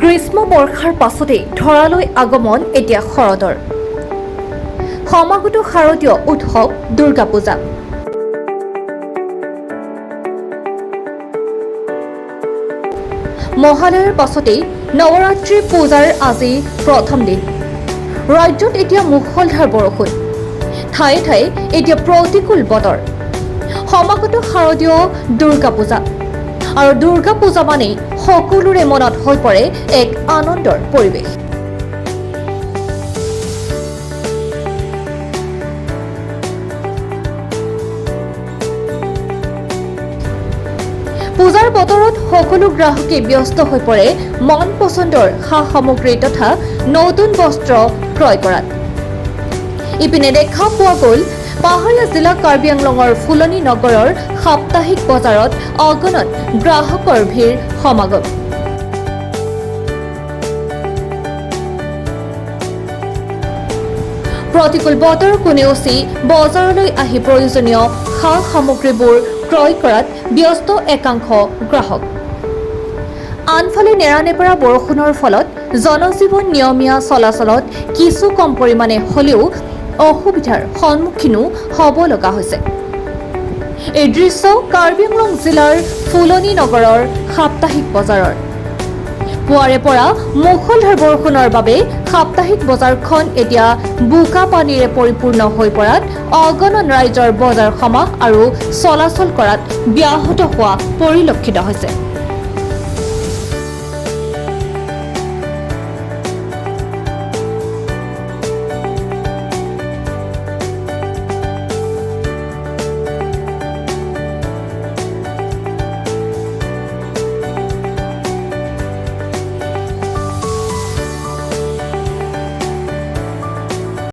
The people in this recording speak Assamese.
গ্ৰীষ্ম বৰ্ষাৰ পাছতেই ধৰালৈ আগমন এতিয়া শৰতৰ সমাগত শাৰদীয় উৎসৱ দুৰ্গা পূজা। মহালয়াৰ পাছতেই নৱৰাত্ৰি পূজাৰ আজি প্ৰথম দিন। ৰাজ্যত এতিয়া মুষলধাৰ বৰষুণ, ঠায়ে ঠায়ে এতিয়া প্ৰতিকূল বতৰ। সমাগত শাৰদীয় দুৰ্গা পূজা আৰু দুৰ্গা পূজা মানেই সকলোৰে মনত হৈ পৰে এক আনন্দৰ পৰিৱেশ। পূজাৰ বতৰত সকলো গ্ৰাহকে ব্যস্ত হৈ পৰে মন পচন্দৰ সা সামগ্ৰী তথা নতুন বস্ত্ৰ ক্ৰয় কৰাত। ইপিনে দেখা পোৱা গ'ল পাহাৰীয়া জিলা কাৰ্বি আংলঙৰ ফুলনি নগৰৰ সাপ্তাহিক বজাৰত অগণন গ্ৰাহকৰ ভিৰ সমাগম। প্ৰতিকূল বতৰকো নেওচি বজাৰলৈ আহি প্ৰয়োজনীয় সা সামগ্ৰীবোৰ ক্ৰয় কৰাত ব্যস্ত একাংশ গ্ৰাহক। আনফালে নেৰানেপেৰা বৰষুণৰ ফলত জনজীৱন নিয়মীয়া চলাচলত কিছু কম পৰিমাণে হ'লেও অসুবিধাৰ সন্মুখীনো হ'ব লগা হৈছে। এই দৃশ্য কাৰ্বি আংলং জিলাৰ ফুলনি নগৰৰ সাপ্তাহিক বজাৰৰ। পুৱাৰে পৰা মুষলধাৰ বৰষুণৰ বাবে সাপ্তাহিক বজাৰখন এতিয়া বোকা পানীৰে পৰিপূৰ্ণ হৈ পৰাত অগণন ৰাইজৰ বজাৰ সমাৰ আৰু চলাচল কৰাত ব্যাহত হোৱা পৰিলক্ষিত হৈছে।